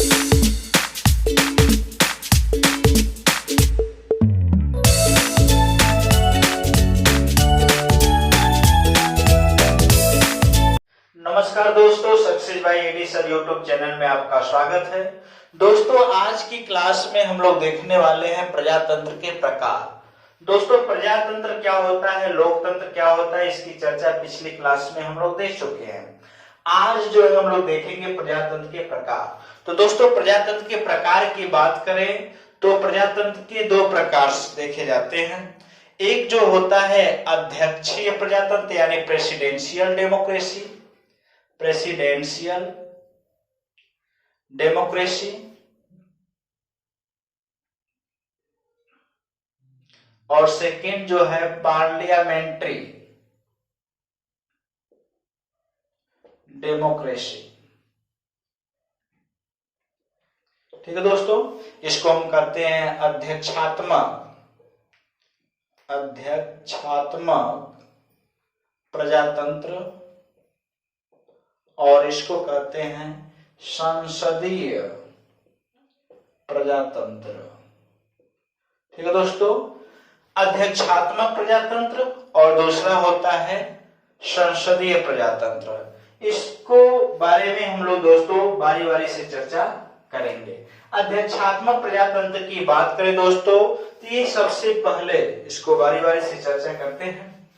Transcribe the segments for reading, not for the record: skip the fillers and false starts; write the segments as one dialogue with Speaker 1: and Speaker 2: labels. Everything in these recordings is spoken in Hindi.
Speaker 1: नमस्कार दोस्तों, success by AD sir YouTube channel में आपका स्वागत है। दोस्तों, आज की क्लास में हम लोग देखने वाले हैं प्रजातंत्र के प्रकार। दोस्तों, प्रजातंत्र क्या होता है, लोकतंत्र क्या होता है, इसकी चर्चा पिछली क्लास में हम लोग देख चुके हैं। आज जो है हम लोग देखेंगे प्रजातंत्र के प्रकार। तो दोस्तों, प्रजातंत्र के प्रकार की बात करें तो प्रजातंत्र के दो प्रकार देखे जाते हैं। एक जो होता है अध्यक्षीय प्रजातंत्र यानी प्रेसिडेंशियल डेमोक्रेसी, और सेकेंड जो है पार्लियामेंट्री डेमोक्रेसी। ठीक है दोस्तों, इसको हम कहते हैं अध्यक्षात्मक प्रजातंत्र और इसको कहते हैं संसदीय प्रजातंत्र। ठीक है दोस्तों, अध्यक्षात्मक प्रजातंत्र और दूसरा होता है संसदीय प्रजातंत्र। इसको बारे में हम लोग दोस्तों बारी बारी से चर्चा करेंगे। अध्यक्षात्मक प्रजातंत्र की बात करें दोस्तों तो ये सबसे पहले इसको बारी बारी से चर्चा करते हैं।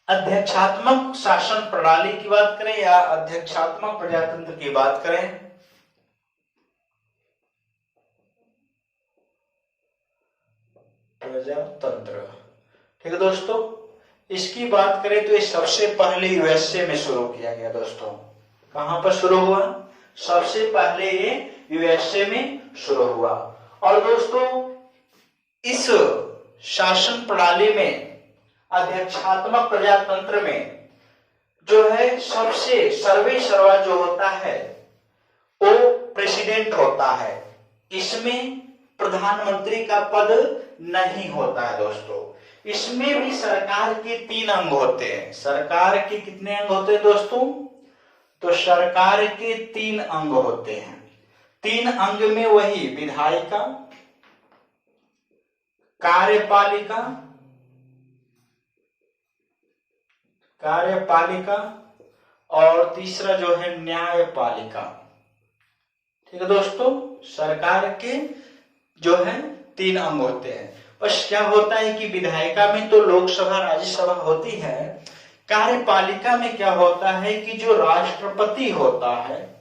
Speaker 1: अध्यक्षात्मक शासन प्रणाली की बात करें या अध्यक्षात्मक प्रजातंत्र की बात करें, प्रजातंत्र। ठीक है दोस्तों, इसकी बात करें तो ये सबसे पहले यूएसए में शुरू किया गया। दोस्तों, कहां पर शुरू हुआ? सबसे पहले ये यूएसए में शुरू हुआ। और दोस्तों, इस शासन प्रणाली में अध्यक्षात्मक प्रजातंत्र में जो है सबसे सर्वे सर्वा जो होता है वो प्रेसिडेंट होता है। इसमें प्रधानमंत्री का पद नहीं होता है। दोस्तों, इसमें भी सरकार के 3 अंग होते हैं। सरकार के कितने अंग होते हैं दोस्तों? तो सरकार के 3 अंग होते हैं। 3 अंग में वही विधायिका, कार्यपालिका और तीसरा जो है न्यायपालिका। ठीक है दोस्तों, सरकार के जो है 3 अंग होते हैं। बस क्या होता है कि विधायिका में तो लोकसभा राज्यसभा होती है। कार्यपालिका में क्या होता है कि जो राष्ट्रपति होता है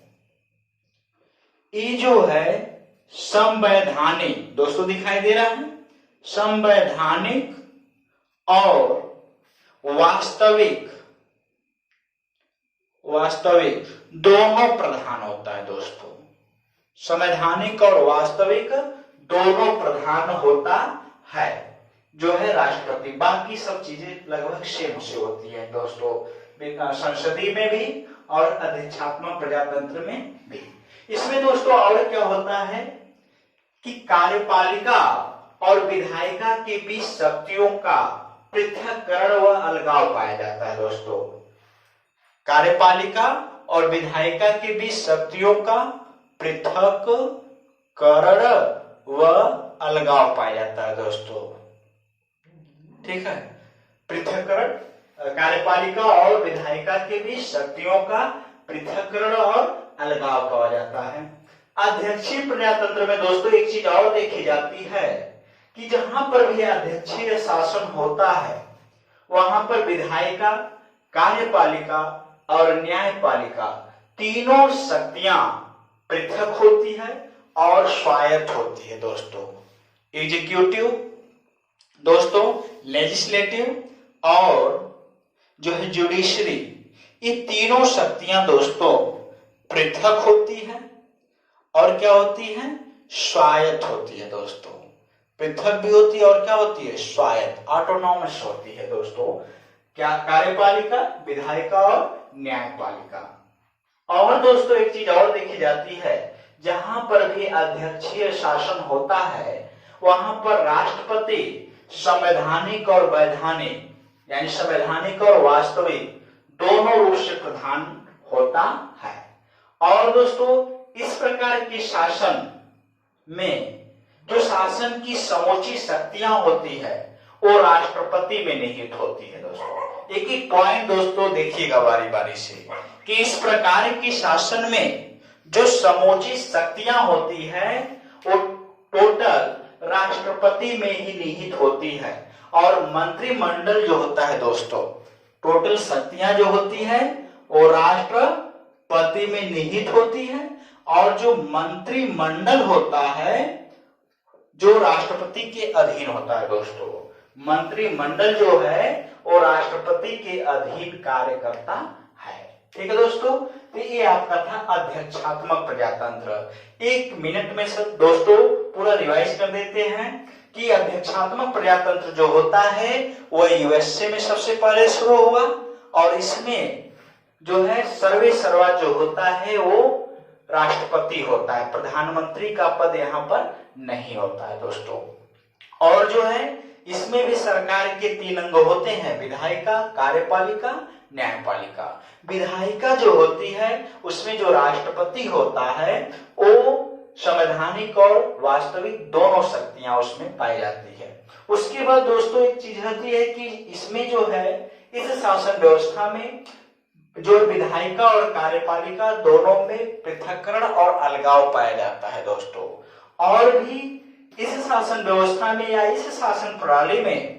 Speaker 1: ये जो है संवैधानिक, दोस्तों दिखाई दे रहा है, संवैधानिक और वास्तविक दोनों प्रधान होता है। दोस्तों, संवैधानिक और वास्तविक दोनों प्रधान होता है जो है राष्ट्रपति। बाकी सब चीजें लगभग सेम से होती है दोस्तों, संसदीय में भी और अध्यक्षात्मक प्रजातंत्र में भी। इसमें दोस्तों और क्या होता है कि कार्यपालिका और विधायिका के बीच शक्तियों का पृथक्करण व अलगाव पाया जाता है। दोस्तों, कार्यपालिका और विधायिका के बीच शक्तियों का पृथक्करण व अलगाव पाया जाता है। दोस्तों, ठीक है, पृथक्करण, कार्यपालिका और विधायिका के बीच शक्तियों का पृथक्करण और अलगाव पाया जाता है। अध्यक्षीय प्रजातंत्र में दोस्तों एक चीज और देखी जाती है कि जहां पर भी अध्यक्षीय शासन होता है वहां पर विधायिका, कार्यपालिका और न्यायपालिका तीनों शक्तियां पृथक होती है और स्वायत्त होती है। दोस्तों, एग्जीक्यूटिव, दोस्तों लेजिस्लेटिव और जो है जुडिशरी, ये तीनों शक्तियां दोस्तों पृथक होती है और क्या होती है? स्वायत्त होती है। दोस्तों, पृथक भी होती है और क्या होती है? स्वायत्त, ऑटोनॉमस होती है। दोस्तों, क्या? कार्यपालिका, विधायिका और न्यायपालिका। और दोस्तों एक चीज और देखी जाती है, जहां पर भी अध्यक्षीय शासन होता है वहां पर राष्ट्रपति संवैधानिक और वैधानिक यानी संवैधानिक और वास्तविक दोनों रूप से प्रधान होता है। और दोस्तों इस प्रकार के शासन में जो शासन की समूची शक्तियां होती है वो राष्ट्रपति में निहित होती है। दोस्तों एक एक पॉइंट दोस्तों देखिएगा बारी बारी से कि इस प्रकार के शासन में जो समूची शक्तियां होती है वो टोटल राष्ट्रपति में ही निहित होती है, और मंत्रिमंडल जो होता है दोस्तों, टोटल शक्तियां जो होती है वो राष्ट्रपति में निहित होती है, और जो मंत्रिमंडल होता है जो राष्ट्रपति के अधीन होता है। दोस्तों मंत्रिमंडल जो है वो राष्ट्रपति के अधीन कार्य करता है। ठीक है दोस्तों, तो ये आपका था अध्यक्षात्मक प्रजातंत्र। एक मिनट में सब दोस्तों पूरा रिवाइज कर देते हैं कि अध्यक्षात्मक प्रजातंत्र जो होता है वो यूएसए में सबसे पहले शुरू हुआ, और इसमें जो है सर्वे सर्वा जो होता है वो राष्ट्रपति होता है, प्रधानमंत्री का पद यहाँ पर नहीं होता है दोस्तों। और जो है इसमें भी सरकार के 3 अंग होते हैं, विधायिका, कार्यपालिका, न्यायपालिका। विधायिका जो होती है उसमें जो राष्ट्रपति होता है वो संवैधानिक और वास्तविक दोनों शक्तियां उसमें पाई जाती है। उसके बाद दोस्तों एक चीज होती है कि इसमें जो है इस शासन व्यवस्था में जो विधायिका और कार्यपालिका दोनों में पृथक्करण और अलगाव पाया जाता है दोस्तों। और भी इस शासन व्यवस्था में या इस शासन प्रणाली में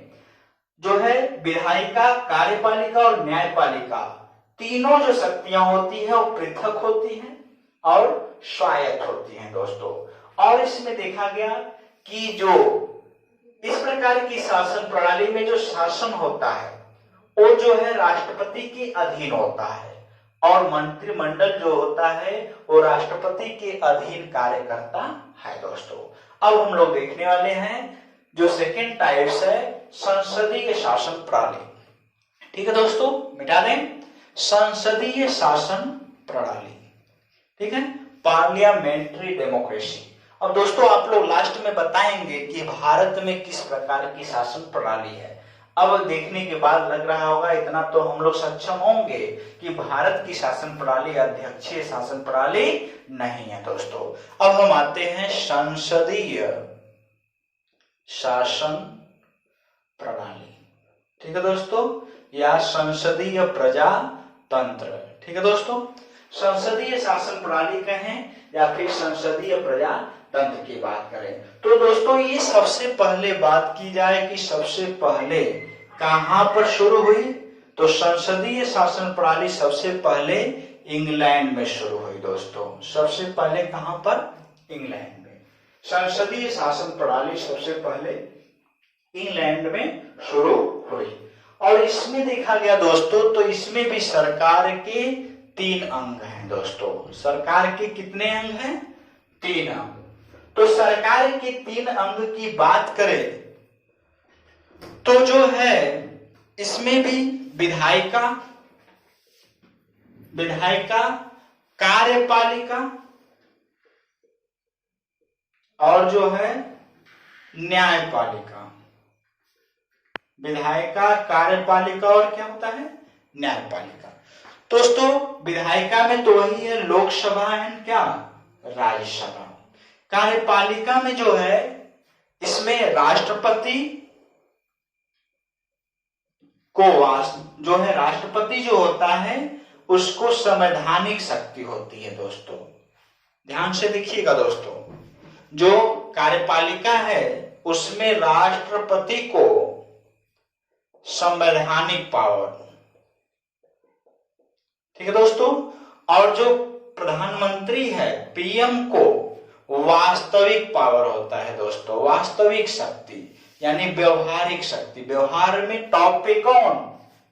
Speaker 1: जो है विधायिका, कार्यपालिका और न्यायपालिका तीनों जो शक्तियां होती है वो पृथक होती हैं और स्वायत्त होती हैं दोस्तों। और इसमें देखा गया कि जो इस प्रकार की शासन प्रणाली में जो शासन होता है वो जो है राष्ट्रपति के अधीन होता है, और मंत्रिमंडल जो होता है वो राष्ट्रपति के अधीन कार्य करता है दोस्तों। अब हम लोग देखने वाले हैं जो सेकेंड टाइप्स है संसदीय शासन प्रणाली। ठीक है दोस्तों, मिटा दें संसदीय शासन प्रणाली। ठीक है, पार्लियामेंट्री डेमोक्रेसी। अब दोस्तों आप लोग लास्ट में बताएंगे कि भारत में किस प्रकार की शासन प्रणाली है। अब देखने के बाद लग रहा होगा इतना तो हम लोग सक्षम होंगे कि भारत की शासन प्रणाली अध्यक्षीय शासन प्रणाली नहीं है दोस्तों। अब हम आते हैं संसदीय शासन प्रणाली। ठीक है दोस्तों, या संसदीय प्रजातंत्र। ठीक है दोस्तों, संसदीय शासन प्रणाली कहें या फिर संसदीय प्रजातंत्र की बात करें तो दोस्तों ये सबसे पहले बात की जाए कि सबसे पहले कहां पर शुरू हुई, तो संसदीय शासन प्रणाली सबसे पहले इंग्लैंड में शुरू हुई दोस्तों। सबसे पहले कहां पर? इंग्लैंड में। संसदीय शासन प्रणाली सबसे पहले इंग्लैंड में शुरू हुई, और इसमें देखा गया दोस्तों तो इसमें भी सरकार के 3 अंग हैं दोस्तों। सरकार के कितने अंग हैं? 3 अंग। तो सरकार के 3 अंग की बात करें तो जो है इसमें भी विधायिका, कार्यपालिका और जो है न्यायपालिका। विधायिका, कार्यपालिका और क्या होता है? न्यायपालिका। दोस्तों विधायिका में तो वही है लोकसभा एंड क्या? राज्यसभा। कार्यपालिका में जो है इसमें राष्ट्रपति को जो है राष्ट्रपति जो होता है उसको संवैधानिक शक्ति होती है दोस्तों। ध्यान से देखिएगा दोस्तों, जो कार्यपालिका है उसमें राष्ट्रपति को संवैधानिक पावर। ठीक है दोस्तों, और जो प्रधानमंत्री है पीएम को वास्तविक पावर होता है दोस्तों, वास्तविक शक्ति यानी व्यवहारिक शक्ति। व्यवहार में टॉप पे कौन?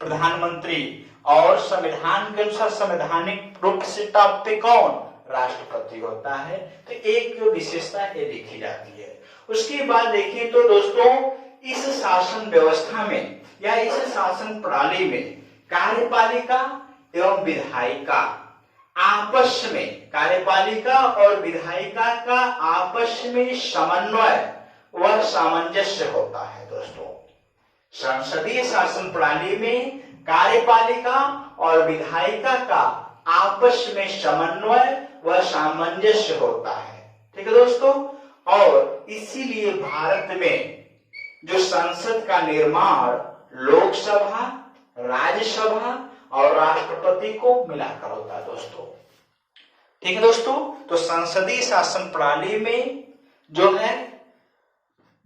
Speaker 1: प्रधानमंत्री, और संविधान के अनुसार संवैधानिक रूप से टॉप पे कौन? राष्ट्रपति होता है। तो एक विशेषता ये देखी जाती है। उसके बाद देखिए तो दोस्तों इस शासन व्यवस्था में या इस शासन प्रणाली में कार्यपालिका एवं विधायिका आपस में, कार्यपालिका और विधायिका का आपस में समन्वय वह सामंजस्य होता है दोस्तों। संसदीय शासन प्रणाली में कार्यपालिका और विधायिका का आपस में समन्वय वह सामंजस्य होता है। ठीक है दोस्तों, और इसीलिए भारत में जो संसद का निर्माण लोकसभा, राज्यसभा और राष्ट्रपति को मिलाकर होता है दोस्तों। ठीक है दोस्तों, तो संसदीय शासन प्रणाली में जो है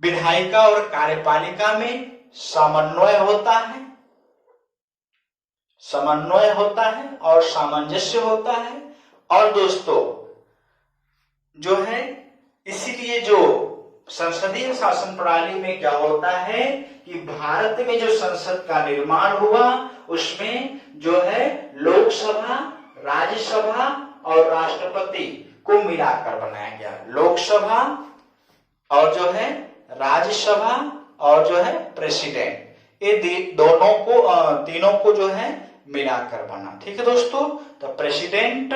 Speaker 1: विधायिका और कार्यपालिका में समन्वय होता है और सामंजस्य होता है। और दोस्तों जो है इसीलिए जो संसदीय शासन प्रणाली में क्या होता है कि भारत में जो संसद का निर्माण हुआ उसमें जो है लोकसभा, राज्यसभा और राष्ट्रपति को मिलाकर बनाया गया। लोकसभा और जो है राज्यसभा और जो है प्रेसिडेंट, ये दोनों को तीनों को जो है मिलाकर बना। ठीक है दोस्तों, तो प्रेसिडेंट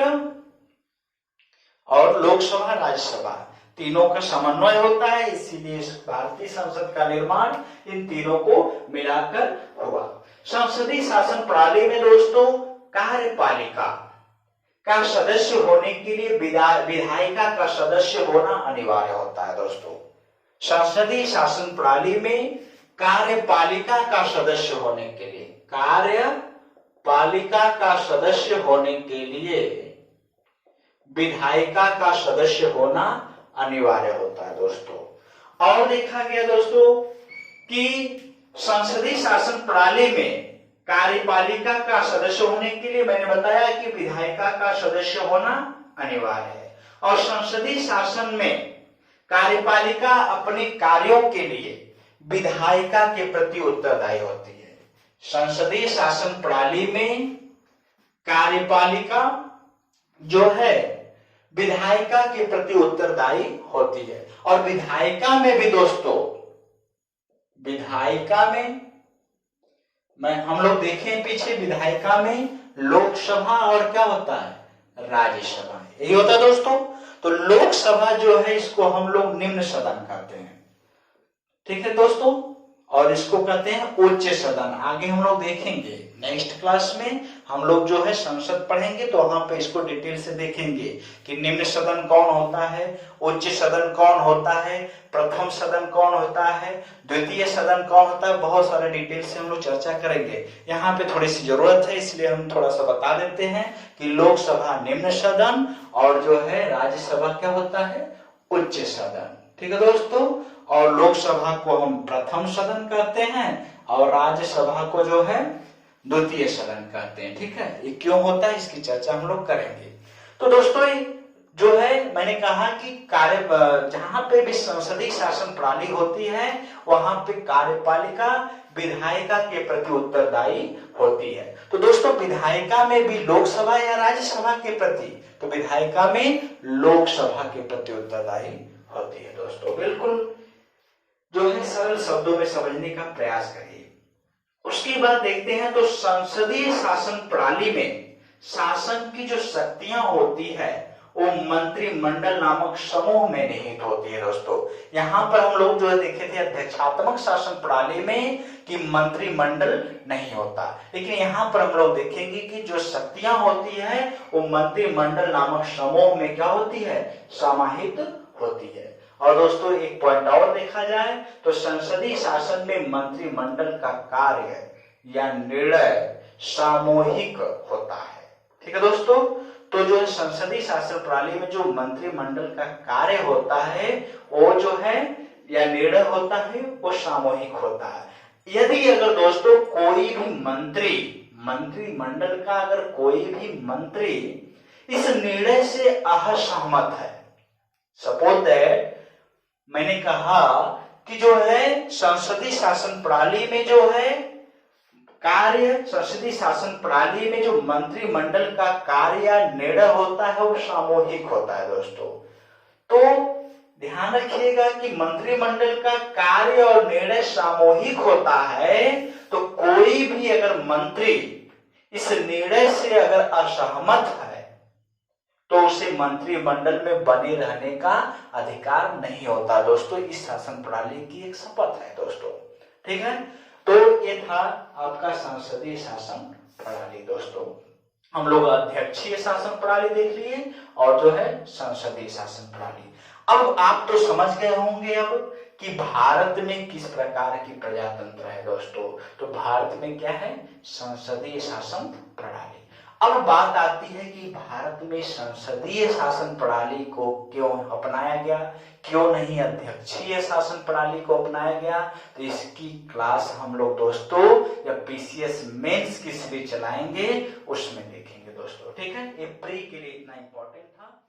Speaker 1: और लोकसभा, राज्यसभा तीनों का समन्वय होता है, इसीलिए भारतीय संसद का निर्माण इन तीनों को मिलाकर हुआ। संसदीय शासन प्रणाली में दोस्तों कार्यपालिका का सदस्य होने के लिए विधायिका का सदस्य होना अनिवार्य होता है दोस्तों। संसदीय शासन प्रणाली में कार्यपालिका का सदस्य होने के लिए, कार्यपालिका का सदस्य होने के लिए विधायिका का सदस्य होना अनिवार्य होता है दोस्तों। और देखा गया दोस्तों कि संसदीय शासन प्रणाली में कार्यपालिका का सदस्य होने के लिए मैंने बताया कि विधायिका का सदस्य होना अनिवार्य है। और संसदीय शासन में कार्यपालिका अपने कार्यों के लिए विधायिका के प्रति उत्तरदायी होती है। संसदीय शासन प्रणाली में कार्यपालिका जो है विधायिका के प्रति उत्तरदायी होती है। और विधायिका में भी दोस्तों, विधायिका में हम लोग देखें पीछे, विधायिका में लोकसभा और क्या होता है, राज्यसभा, यही होता है दोस्तों। तो लोकसभा जो है इसको हम लोग निम्न सदन कहते हैं। ठीक है दोस्तों, और इसको कहते हैं उच्च सदन। आगे हम लोग देखेंगे, नेक्स्ट क्लास में हम लोग जो है संसद पढ़ेंगे तो वहां पे इसको डिटेल से देखेंगे कि निम्न सदन कौन होता है, उच्च सदन कौन होता है, प्रथम सदन कौन होता है, द्वितीय सदन कौन होता है। बहुत सारे डिटेल से हम लोग चर्चा करेंगे। यहाँ पे थोड़ी सी जरूरत है इसलिए हम थोड़ा सा बता देते हैं कि लोकसभा निम्न सदन और जो है राज्यसभा क्या होता है, उच्च सदन। ठीक है दोस्तों, और लोकसभा को हम प्रथम सदन कहते हैं और राज्यसभा को जो है द्वितीय सदन कहते हैं। ठीक है, ये क्यों होता है इसकी चर्चा हम लोग करेंगे। तो दोस्तों जो है मैंने कहा कि जहां पे भी संसदीय शासन प्रणाली होती है वहां पे कार्यपालिका विधायिका के प्रति उत्तरदायी होती है। तो दोस्तों विधायिका में भी लोकसभा या राज्यसभा के प्रति, तो विधायिका में लोकसभा के प्रति उत्तरदायी होती है दोस्तों। बिल्कुल जो है सरल शब्दों में समझने का प्रयास करिए। उसके बाद देखते हैं तो संसदीय शासन प्रणाली में शासन की जो शक्तियां होती है वो मंत्रिमंडल नामक समूह में निहित होती है दोस्तों। यहाँ पर हम लोग जो है देखे थे अध्यक्षात्मक शासन प्रणाली में कि मंत्रिमंडल नहीं होता, लेकिन यहाँ पर हम लोग देखेंगे कि जो शक्तियां होती है वो मंत्रिमंडल नामक समूह में क्या होती है, समाहित होती है। और दोस्तों एक पॉइंट और देखा जाए तो संसदीय शासन में मंत्रिमंडल का कार्य या निर्णय सामूहिक होता है। ठीक है दोस्तों, तो जो है संसदीय शासन प्रणाली में जो मंत्रिमंडल का कार्य होता है वो जो है या निर्णय होता है वो सामूहिक होता है। यदि अगर दोस्तों कोई भी मंत्रिमंडल का अगर कोई भी मंत्री इस निर्णय से असहमत है, सपोज दैट मैंने कहा कि जो है संसदीय शासन प्रणाली में जो है कार्य, संसदीय शासन प्रणाली में जो मंत्रिमंडल का कार्य या निर्णय होता है वो सामूहिक होता है दोस्तों। तो ध्यान रखिएगा कि मंत्रिमंडल का कार्य और निर्णय सामूहिक होता है, तो कोई भी अगर मंत्री इस निर्णय से अगर असहमत है तो उसे मंत्रिमंडल में बने रहने का अधिकार नहीं होता दोस्तों। इस शासन प्रणाली की एक शपथ है दोस्तों। ठीक है, तो ये था आपका संसदीय शासन प्रणाली दोस्तों। हम लोग अध्यक्षीय शासन प्रणाली देख लिए और जो है संसदीय शासन प्रणाली। अब आप तो समझ गए होंगे अब कि भारत में किस प्रकार की प्रजातंत्र है दोस्तों। तो भारत में क्या है, संसदीय शासन प्रणाली। अब बात आती है कि भारत में संसदीय शासन प्रणाली को क्यों अपनाया गया, क्यों नहीं अध्यक्षीय शासन प्रणाली को अपनाया गया। तो इसकी क्लास हम लोग दोस्तों जब पीसीएस मेंस की सीरीज चलाएंगे उसमें देखेंगे दोस्तों, ठीक है। ये प्री के लिए इतना इंपॉर्टेंट था।